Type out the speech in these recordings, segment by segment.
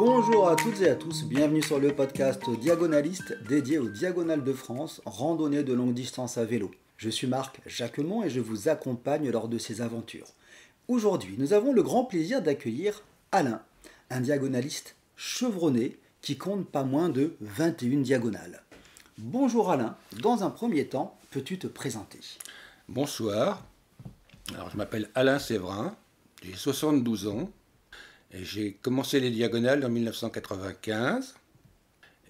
Bonjour à toutes et à tous, bienvenue sur le podcast Diagonaliste dédié aux Diagonales de France, randonnée de longue distance à vélo. Je suis Marc Jacquemont et je vous accompagne lors de ces aventures. Aujourd'hui, nous avons le grand plaisir d'accueillir Alain, un diagonaliste chevronné qui compte pas moins de 21 diagonales. Bonjour Alain, dans un premier temps, peux-tu te présenter? Bonsoir, alors je m'appelle Alain Séverin, j'ai 72 ans et j'ai commencé les diagonales en 1995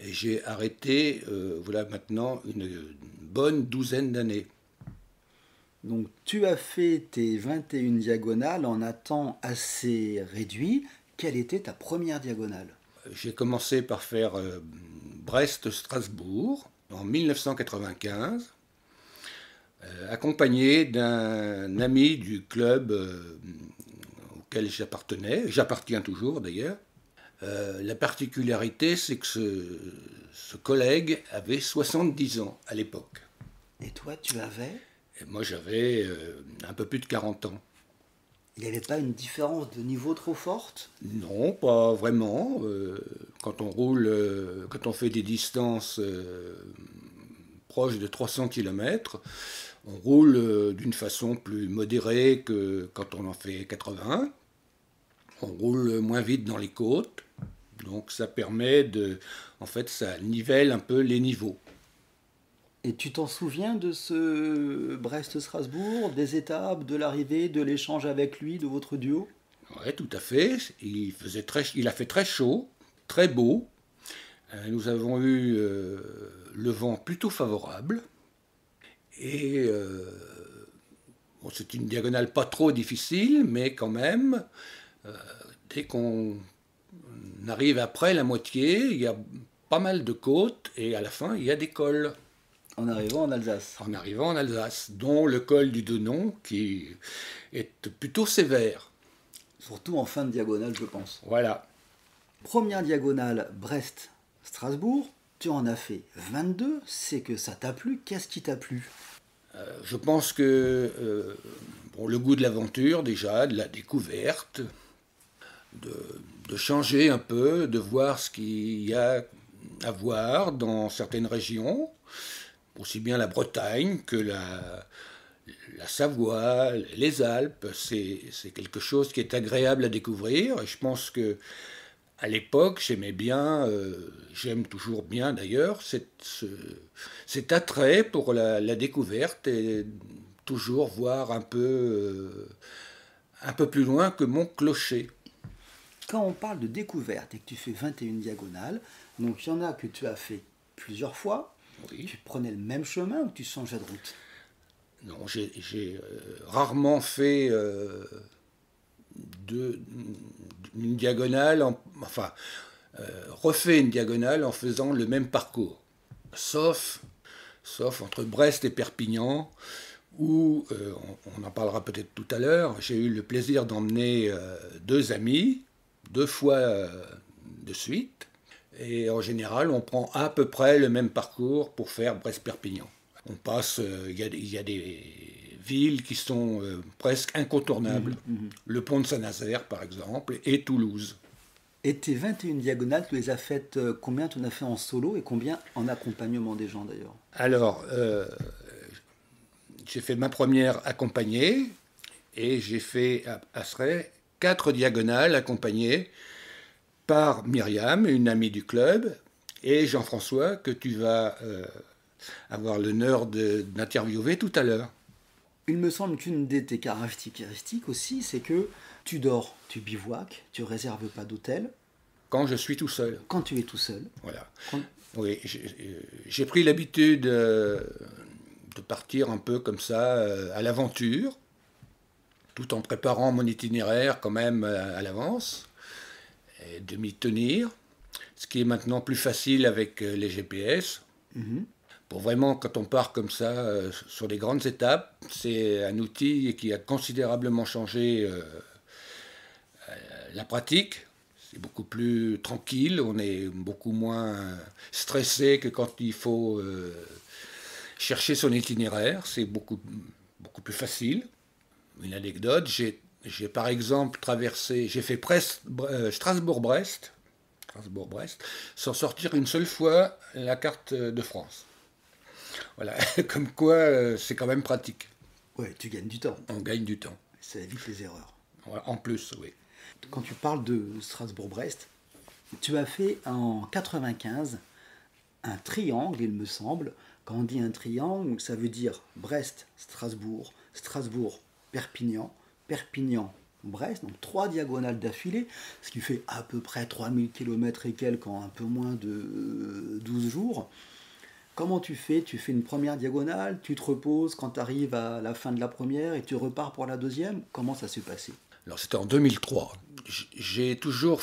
et j'ai arrêté voilà maintenant une bonne douzaine d'années. Donc tu as fait tes 21 diagonales en un temps assez réduit. Quelle était ta première diagonale? J'ai commencé par faire Brest-Strasbourg en 1995, accompagné d'un ami du club auquel j'appartiens toujours d'ailleurs. La particularité, c'est que ce collègue avait 70 ans à l'époque. Et toi, tu avais? Et moi, j'avais un peu plus de 40 ans. Il n'y avait pas une différence de niveau trop forte? Non, pas vraiment. Quand on roule, quand on fait des distances proches de 300 km, on roule d'une façon plus modérée que quand on en fait 80. On roule moins vite dans les côtes, donc ça permet en fait, ça nivelle un peu les niveaux. Et tu t'en souviens de ce Brest-Strasbourg, des étapes, de l'arrivée, de l'échange avec lui, de votre duo? Oui, tout à fait. Il a fait très chaud, très beau. Nous avons eu le vent plutôt favorable. Et bon, c'est une diagonale pas trop difficile, mais quand même, dès qu'on arrive après la moitié, il y a pas mal de côtes et à la fin, il y a des cols. En arrivant en Alsace. En arrivant en Alsace, dont le col du Denon, qui est plutôt sévère. Surtout en fin de diagonale, je pense. Voilà. Première diagonale, Brest-Strasbourg. Tu en as fait 22. C'est que ça t'a plu. Qu'est-ce qui t'a plu? Je pense que bon, le goût de l'aventure, déjà, de la découverte, de changer un peu, de voir ce qu'il y a à voir dans certaines régions, aussi bien la Bretagne que la Savoie, les Alpes, c'est quelque chose qui est agréable à découvrir. Et je pense que à l'époque, j'aimais bien, j'aime toujours bien d'ailleurs, cet attrait pour la découverte et toujours voir un peu plus loin que mon clocher. Quand on parle de découverte et que tu fais 21 diagonales, donc il y en a que tu as fait plusieurs fois. Oui. Tu prenais le même chemin ou tu changeais de route? Non, j'ai rarement fait une diagonale, refait une diagonale en faisant le même parcours. Sauf entre Brest et Perpignan, où, on en parlera peut-être tout à l'heure, j'ai eu le plaisir d'emmener deux amis, 2 fois de suite. Et en général, on prend à peu près le même parcours pour faire Brest-Perpignan. On passe, il y a des villes qui sont presque incontournables. Le pont de Saint-Nazaire, par exemple, et Toulouse. Et tes 21 diagonales, tu les as faites combien tu en as fait en solo et combien en accompagnement des gens d'ailleurs? Alors, j'ai fait ma première accompagnée et j'ai fait à Sray 4 diagonales accompagnées par Myriam, une amie du club, et Jean-François, que tu vas avoir l'honneur d'interviewer tout à l'heure. Il me semble qu'une de tes caractéristiques aussi, c'est que tu dors, tu bivouaques, tu réserves pas d'hôtel. Quand je suis tout seul. Quand tu es tout seul. Voilà. Oui, j'ai pris l'habitude de partir un peu comme ça à l'aventure, tout en préparant mon itinéraire quand même à l'avance, et de m'y tenir, ce qui est maintenant plus facile avec les GPS. Pour vraiment, quand on part comme ça sur les grandes étapes, c'est un outil qui a considérablement changé la pratique. C'est beaucoup plus tranquille, on est beaucoup moins stressé que quand il faut chercher son itinéraire. C'est beaucoup plus facile. Une anecdote, j'ai par exemple traversé, j'ai fait Strasbourg-Brest Strasbourg-Brest, sans sortir une seule fois la carte de France. Voilà, comme quoi c'est quand même pratique. Ouais, tu gagnes du temps. On gagne du temps. Ça évite les erreurs. Voilà, en plus, oui. Quand tu parles de Strasbourg-Brest, tu as fait en 95 un triangle, il me semble. Quand on dit un triangle, ça veut dire Brest-Strasbourg, Strasbourg-Perpignan, Perpignan-Brest, donc 3 diagonales d'affilée, ce qui fait à peu près 3000 km et quelques en un peu moins de 12 jours. Comment tu fais? Tu fais une première diagonale, tu te reposes quand tu arrives à la fin de la première et tu repars pour la deuxième? Comment ça s'est passé? Alors c'était en 2003. J'ai toujours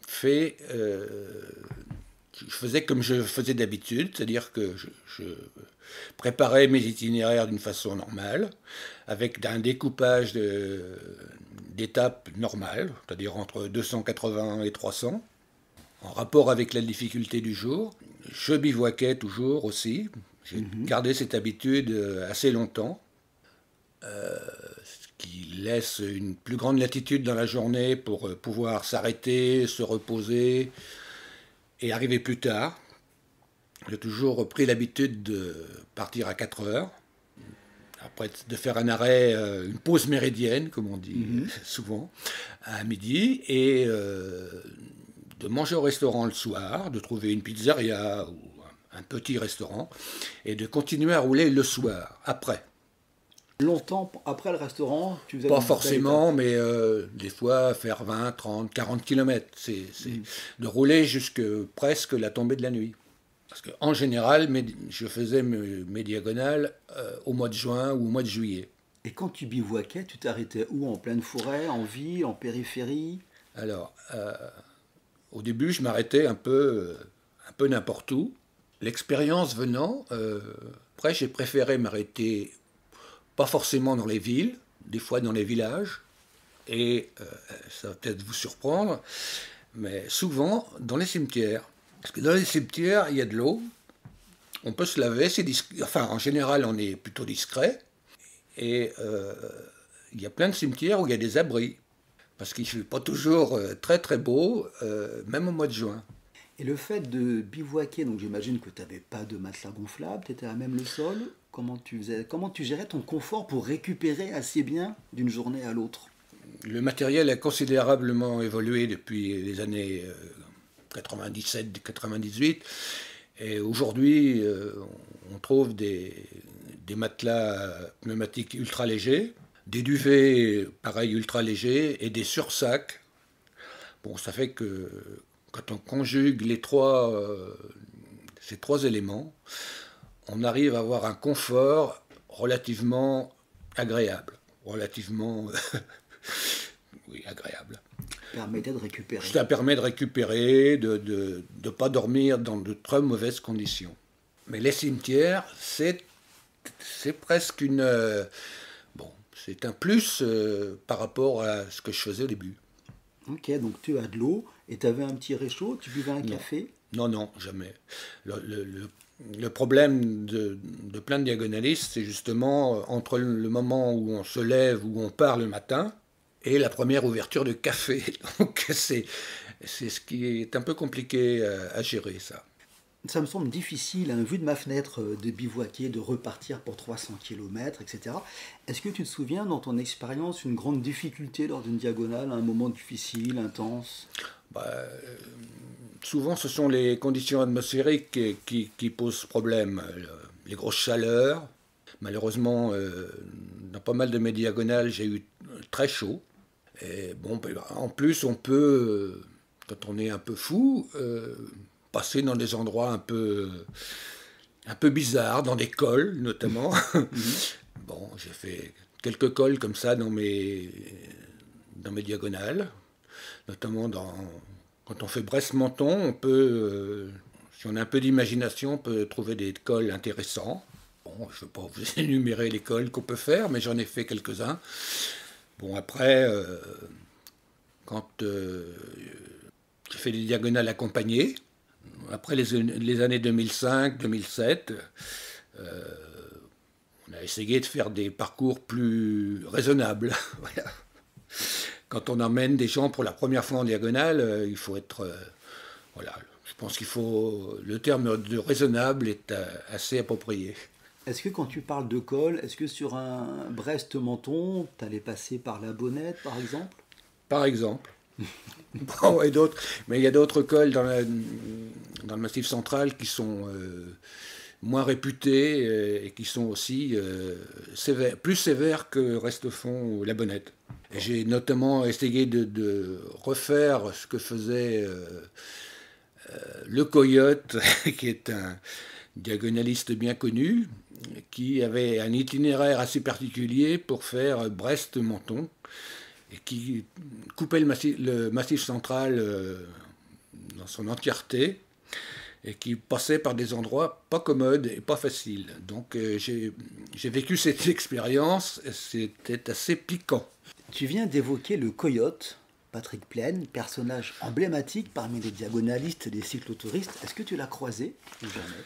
fait... je faisais comme je faisais d'habitude, c'est-à-dire que je préparais mes itinéraires d'une façon normale, avec un découpage d'étapes normales, c'est-à-dire entre 280 et 300, en rapport avec la difficulté du jour. Je bivouaquais toujours aussi. J'ai gardé cette habitude assez longtemps, ce qui laisse une plus grande latitude dans la journée pour pouvoir s'arrêter, se reposer et arriver plus tard. J'ai toujours pris l'habitude de partir à 4 heures, après de faire un arrêt, une pause méridienne, comme on dit souvent, à midi, et de manger au restaurant le soir, de trouver une pizzeria ou un petit restaurant, et de continuer à rouler le soir, après. Longtemps après le restaurant, tu faisais... Pas forcément, mais des fois faire 20, 30, 40 km. C'est de rouler jusque presque la tombée de la nuit. Parce qu'en général, je faisais mes diagonales au mois de juin ou au mois de juillet. Et quand tu bivouaquais, tu t'arrêtais où? En pleine forêt, en ville, en périphérie? Alors, au début, je m'arrêtais un peu n'importe où. L'expérience venant, après, j'ai préféré m'arrêter pas forcément dans les villes, des fois dans les villages, et ça va peut-être vous surprendre, mais souvent dans les cimetières. Parce que dans les cimetières, il y a de l'eau, on peut se laver, enfin en général on est plutôt discret, et il y a plein de cimetières où il y a des abris, parce qu'il ne fait pas toujours très très beau, même au mois de juin. Et le fait de bivouaquer, donc j'imagine que tu n'avais pas de matelas gonflable, tu étais à même le sol. Comment tu gérais ton confort pour récupérer assez bien d'une journée à l'autre? Le matériel a considérablement évolué depuis les années 97-98. Et aujourd'hui, on trouve des matelas pneumatiques ultra légers, des duvets pareil ultra légers et des sursacs. Bon, ça fait que quand on conjugue ces trois éléments, on arrive à avoir un confort relativement agréable. Relativement oui, agréable. Permettait de récupérer. Ça permet de récupérer, de ne pas dormir dans de très mauvaises conditions. Mais les cimetières, c'est presque c'est un plus par rapport à ce que je faisais au début. Ok, donc tu as de l'eau et tu avais un petit réchaud, tu buvais un café? Non, jamais. Le problème de plein de diagonalistes, c'est justement entre le moment où on se lève, où on part le matin, et la première ouverture de café. Donc c'est ce qui est un peu compliqué à gérer, ça. Ça me semble difficile, vu de ma fenêtre, de bivouaquer, de repartir pour 300 km, etc. Est-ce que tu te souviens, dans ton expérience, une grande difficulté lors d'une diagonale, un moment difficile, intense? Souvent, ce sont les conditions atmosphériques qui posent problème. Les grosses chaleurs. Malheureusement, dans pas mal de mes diagonales, j'ai eu très chaud. Et en plus, on peut, quand on est un peu fou, passer dans des endroits un peu bizarres, dans des cols notamment. J'ai fait quelques cols comme ça dans mes diagonales, notamment quand on fait Brest-Menton, on peut, si on a un peu d'imagination, on peut trouver des cols intéressants. Je ne vais pas vous énumérer les cols qu'on peut faire, mais j'en ai fait quelques-uns. Après, quand j'ai fait des diagonales accompagnées, après les années 2005-2007, on a essayé de faire des parcours plus raisonnables. Voilà. Quand on emmène des gens pour la première fois en diagonale, il faut être Voilà, je pense qu'il faut... Le terme de raisonnable est assez approprié. Est-ce que quand tu parles de col, est-ce que sur un Brest-Menton, tu allais passer par la Bonnette, par exemple? Par exemple. Bon, et d'autres, mais il y a d'autres cols dans le Massif central qui sont moins réputés et qui sont aussi plus sévères que Restefond ou la Bonnette. Et j'ai notamment essayé de refaire ce que faisait le Coyote, qui est un diagonaliste bien connu, qui avait un itinéraire assez particulier pour faire Brest-Menton, et qui coupait le massif central dans son entièreté, et qui passait par des endroits pas commodes et pas faciles. Donc j'ai vécu cette expérience, et c'était assez piquant. Tu viens d'évoquer le Coyote, Patrick Plenne, personnage emblématique parmi les diagonalistes et les cyclotouristes. Est-ce que tu l'as croisé ou jamais?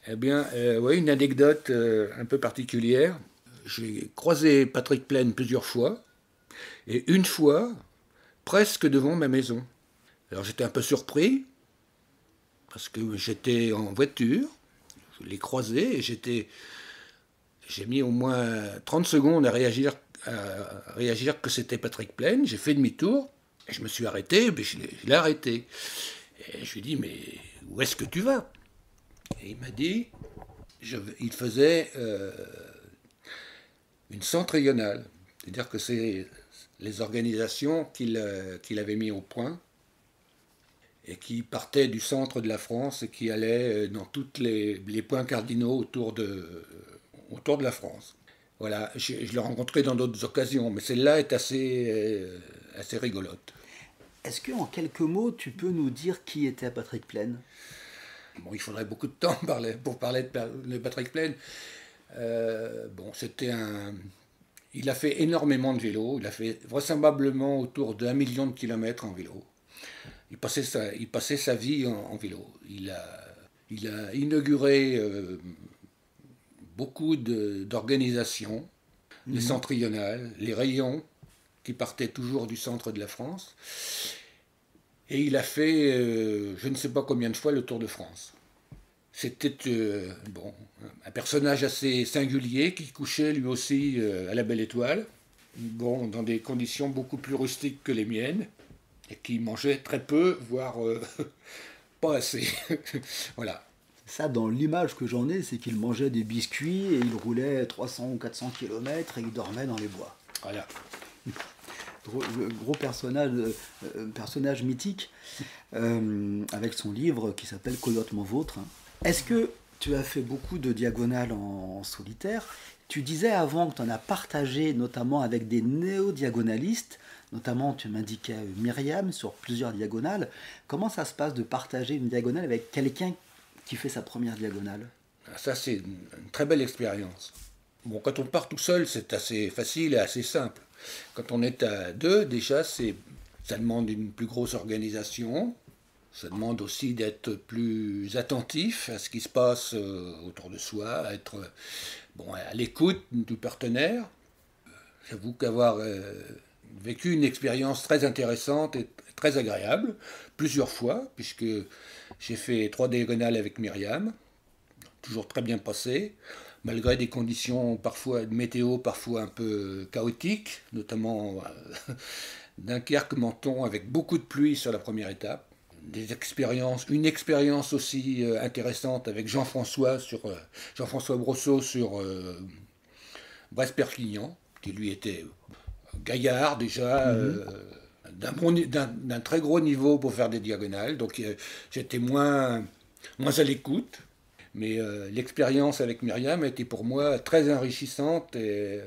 Eh bien, oui, une anecdote un peu particulière. J'ai croisé Patrick Plenne plusieurs fois, et une fois, presque devant ma maison. Alors j'étais un peu surpris, parce que j'étais en voiture, je l'ai croisé, et j'ai mis au moins 30 secondes à réagir que c'était Patrick Plenne. J'ai fait demi-tour, et je me suis arrêté, mais je l'ai arrêté. Et je lui ai dit, mais où est-ce que tu vas? Et il m'a dit, il faisait une centre-régionale. C'est-à-dire que c'est les organisations qu'il avait mis au point et qui partaient du centre de la France et qui allaient dans tous les points cardinaux autour de la France. Voilà, je l'ai rencontré dans d'autres occasions, mais celle-là est assez rigolote. Est-ce que en quelques mots, tu peux nous dire qui était Patrick Plenne? Bon, il faudrait beaucoup de temps pour parler de Patrick Plenne. C'était il a fait énormément de vélo. Il a fait vraisemblablement autour d'1 million de kilomètres en vélo. Il passait sa vie en vélo. Il a inauguré beaucoup d'organisations, les centrionales, les rayons qui partaient toujours du centre de la France. Et il a fait, je ne sais pas combien de fois, le Tour de France. C'était un personnage assez singulier qui couchait lui aussi à la Belle Étoile, dans des conditions beaucoup plus rustiques que les miennes, et qui mangeait très peu, voire pas assez. Voilà. Ça, dans l'image que j'en ai, c'est qu'il mangeait des biscuits et il roulait 300 ou 400 km et il dormait dans les bois. Voilà. Gros personnage mythique, avec son livre qui s'appelle Coyote mon vôtre. Est-ce que tu as fait beaucoup de diagonales en solitaire? Tu disais avant que tu en as partagé notamment avec des néo-diagonalistes, notamment tu m'indiquais Myriam sur plusieurs diagonales. Comment ça se passe de partager une diagonale avec quelqu'un qui fait sa première diagonale? Ça, c'est une très belle expérience. Bon, quand on part tout seul, c'est assez facile et assez simple. Quand on est à deux, déjà, ça demande une plus grosse organisation. Ça demande aussi d'être plus attentif à ce qui se passe autour de soi, à être à l'écoute du partenaire. J'avoue qu'avoir vécu une expérience très intéressante et très agréable, plusieurs fois, puisque j'ai fait 3 diagonales avec Myriam, toujours très bien passé, malgré des conditions parfois de météo parfois un peu chaotiques, notamment Dunkerque-Menton avec beaucoup de pluie sur la première étape. Une expérience aussi intéressante avec Jean-François Brosseau sur Brest-Perpignan, qui lui était gaillard déjà, d'un très gros niveau pour faire des diagonales, donc j'étais moins à l'écoute. Mais l'expérience avec Myriam a été pour moi très enrichissante et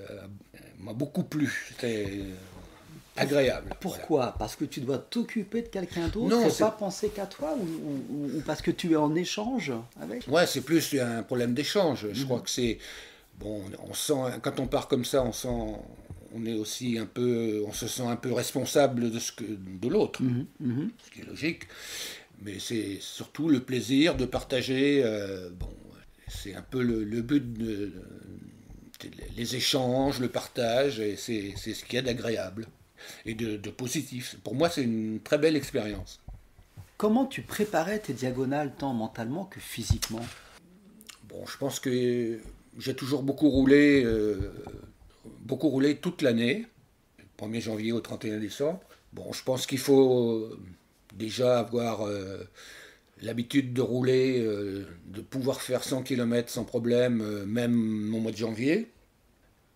m'a beaucoup plu. C'était agréable. Pourquoi? Voilà. Parce que tu dois t'occuper de quelqu'un d'autre? Non, c'est pas penser qu'à toi ou parce que tu es en échange avec? Ouais, c'est plus un problème d'échange. Je crois que c'est... Bon, on sent, quand on part comme ça, on se sent un peu responsable de l'autre, ce qui est logique. Mais c'est surtout le plaisir de partager. C'est un peu le but les échanges, le partage, et c'est ce qu'il y a d'agréable et de positif. Pour moi, c'est une très belle expérience. Comment tu préparais tes diagonales tant mentalement que physiquement? Bon, je pense que j'ai toujours beaucoup roulé toute l'année, du 1er janvier au 31 décembre. Bon, je pense qu'il faut déjà avoir l'habitude de rouler, de pouvoir faire 100 km sans problème, même au mois de janvier.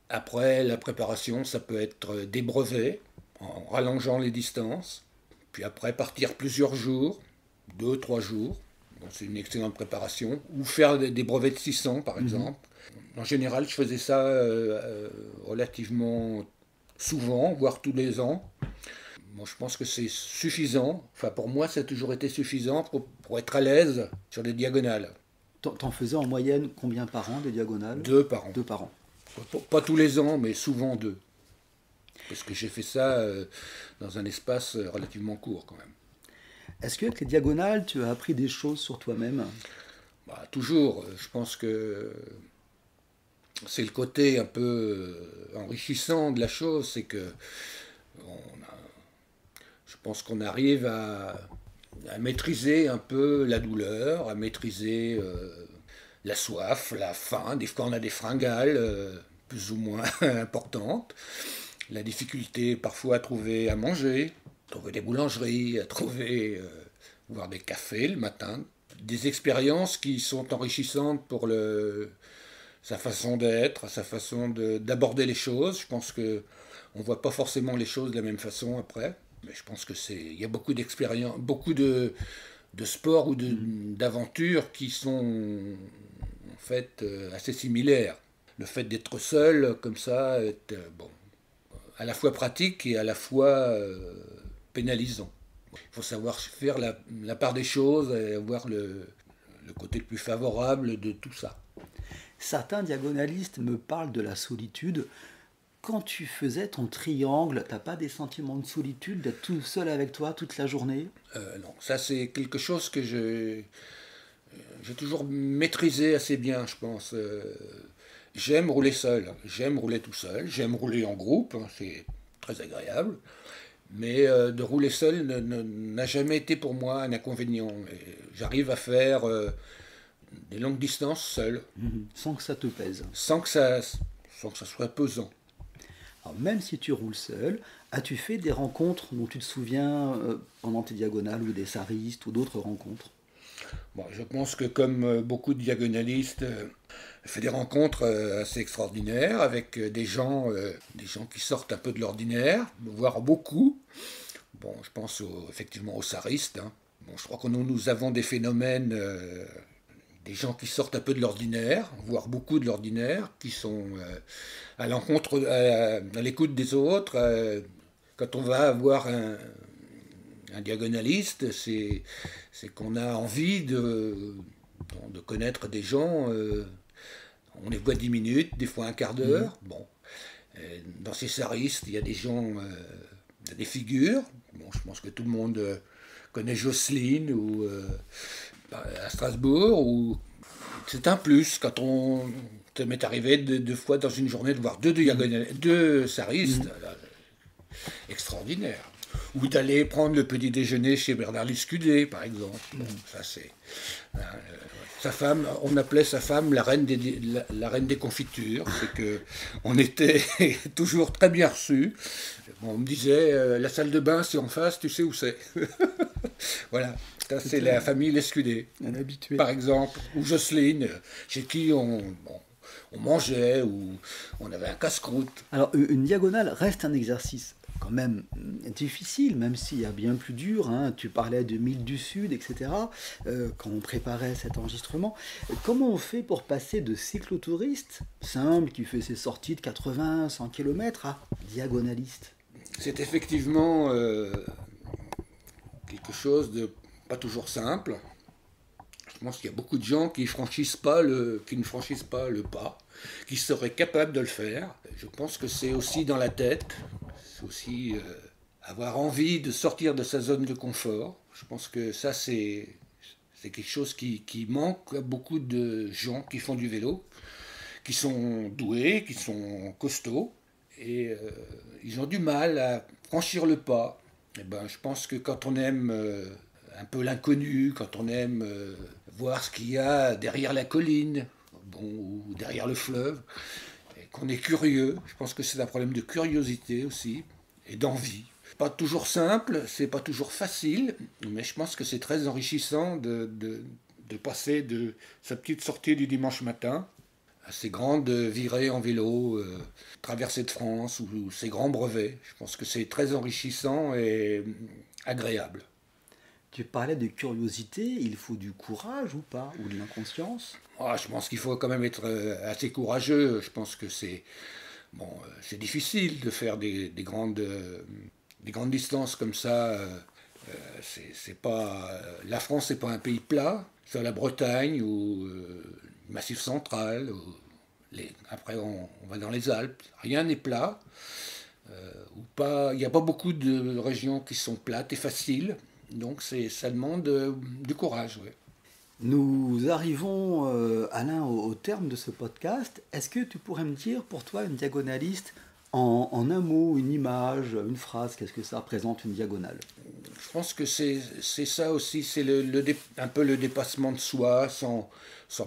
Après, la préparation, ça peut être des brevets, en rallongeant les distances. Puis après, partir plusieurs jours, 2, 3 jours. Bon, c'est une excellente préparation. Ou faire des brevets de 600, par exemple. En général, je faisais ça relativement souvent, voire tous les ans. Bon, je pense que c'est suffisant. Enfin, pour moi, ça a toujours été suffisant pour être à l'aise sur les diagonales. T'en faisais en moyenne combien par an des diagonales? 2 par an. 2 par an. Pas tous les ans, mais souvent 2. Parce que j'ai fait ça dans un espace relativement court quand même. Est-ce qu'avec les diagonales, tu as appris des choses sur toi-même? Bah, toujours, je pense que c'est le côté un peu enrichissant de la chose, c'est que je pense qu'on arrive à maîtriser un peu la douleur, à maîtriser la soif, la faim. Des fois, on a des fringales plus ou moins importantes. La difficulté parfois à trouver à manger, à trouver des boulangeries, à trouver boire des cafés le matin. Des expériences qui sont enrichissantes pour sa façon d'être, sa façon d'aborder les choses. Je pense que on voit pas forcément les choses de la même façon après. Mais je pense que il y a beaucoup d'expériences, beaucoup de sports ou d'aventures qui sont en fait assez similaires. Le fait d'être seul comme ça est bon, à la fois pratique et à la fois pénalisant. Il faut savoir faire la part des choses et avoir le côté le plus favorable de tout ça. Certains diagonalistes me parlent de la solitude. Quand tu faisais ton triangle, t'as pas des sentiments de solitude, d'être tout seul avec toi toute la journée? Non, ça c'est quelque chose que j'ai toujours maîtrisé assez bien, je pense. J'aime rouler seul, j'aime rouler tout seul, j'aime rouler en groupe, hein, c'est très agréable. Mais de rouler seul n'a jamais été pour moi un inconvénient. J'arrive à faire des longues distances seul, Sans que ça te pèse. sans que ça soit pesant. Alors, même si tu roules seul, as-tu fait des rencontres dont tu te souviens pendant tes diagonales ou des saristes ou d'autres rencontres? Bon, je pense que comme beaucoup de diagonalistes, j'ai fait des rencontres assez extraordinaires avec des gens qui sortent un peu de l'ordinaire, voire beaucoup. Bon, je pense effectivement aux saristes, hein. Bon, je crois que nous avons des phénomènes, des gens qui sortent un peu de l'ordinaire, voire beaucoup de l'ordinaire, qui sont à l'encontre, à l'écoute des autres. Quand on va voir un diagonaliste, c'est qu'on a envie de connaître des gens. On les voit 10 minutes, des fois un quart d'heure. Bon. Dans ces saristes, il y a des gens, il y a des figures. Bon, je pense que tout le monde connaît Jocelyne ou à Strasbourg. C'est un plus quand ça m'est arrivé 2 fois dans une journée de voir deux saristes. Là, extraordinaire. Ou d'aller prendre le petit déjeuner chez Bernard Lescudé, par exemple. Bon, ça c'est. Sa femme, on appelait sa femme la reine des confitures. C'est que on était toujours très bien reçus. Bon, on me disait la salle de bain c'est en face, tu sais où c'est. Voilà. Ça c'est la famille Lescudé. Un habitué. Par exemple, ou Jocelyne, chez qui on mangeait ou on avait un casse-croûte. Alors, une diagonale reste un exercice quand même difficile, même s'il y a bien plus dur, hein. Tu parlais de Mille du Sud, etc., quand on préparait cet enregistrement. Comment on fait pour passer de cyclotouriste, simple, qui fait ses sorties de 80, 100 km, à diagonaliste? C'est effectivement quelque chose de pas toujours simple. Je pense qu'il y a beaucoup de gens qui ne franchissent pas le pas, qui seraient capables de le faire. Je pense que c'est aussi dans la tête, c'est aussi avoir envie de sortir de sa zone de confort. Je pense que ça, c'est quelque chose qui manque à beaucoup de gens qui font du vélo, qui sont doués, qui sont costauds, et ils ont du mal à franchir le pas. Et ben, je pense que quand on aime un peu l'inconnu, quand on aime voir ce qu'il y a derrière la colline, ou derrière le fleuve, et qu'on est curieux. Je pense que c'est un problème de curiosité aussi, et d'envie. Pas toujours simple, c'est pas toujours facile, mais je pense que c'est très enrichissant de passer de sa petite sortie du dimanche matin à ces grandes virées en vélo, traversées de France, ou ces grands brevets. Je pense que c'est très enrichissant et agréable. Tu parlais de curiosité, il faut du courage ou pas, ou de l'inconscience? Je pense qu'il faut quand même être assez courageux. Je pense que c'est difficile de faire des grandes distances comme ça. C'est pas, la France, c'est pas un pays plat. C'est la Bretagne ou le Massif central. Après, on va dans les Alpes. Rien n'est plat. Il n'y a pas beaucoup de régions qui sont plates et faciles. Donc ça demande du courage. Ouais. Nous arrivons, Alain, au terme de ce podcast. Est-ce que tu pourrais me dire, pour toi, une diagonaliste, en un mot, une image, une phrase, qu'est-ce que ça représente une diagonale? Je pense que c'est ça aussi, c'est un peu le dépassement de soi, sans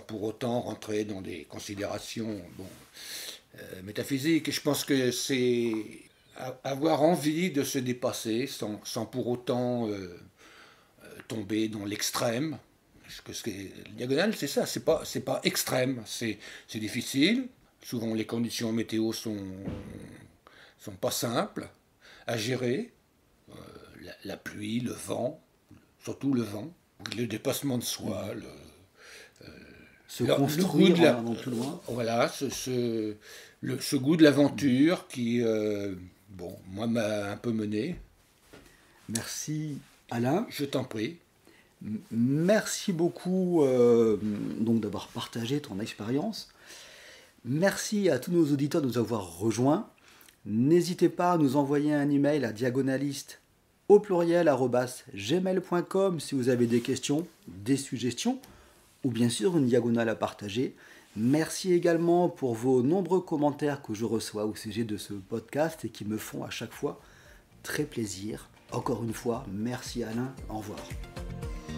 pour autant rentrer dans des considérations métaphysiques. Et je pense que c'est avoir envie de se dépasser sans pour autant tomber dans l'extrême. Parce que le diagonale, c'est ça, c'est pas extrême, c'est difficile. Souvent, les conditions météo sont pas simples à gérer. La pluie, le vent, surtout le vent, le dépassement de soi, se construire en allant plus loin. Voilà, ce goût de l'aventure qui, moi, m'a un peu mené. Merci, Alain. Je t'en prie. Merci beaucoup donc d'avoir partagé ton expérience. Merci à tous nos auditeurs de nous avoir rejoints. N'hésitez pas à nous envoyer un email à diagonaliste au pluriel @gmail.com si vous avez des questions, des suggestions ou bien sûr une diagonale à partager. Merci également pour vos nombreux commentaires que je reçois au sujet de ce podcast et qui me font à chaque fois très plaisir. Encore une fois, merci Alain, au revoir.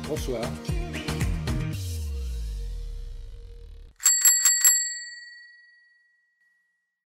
Bonsoir.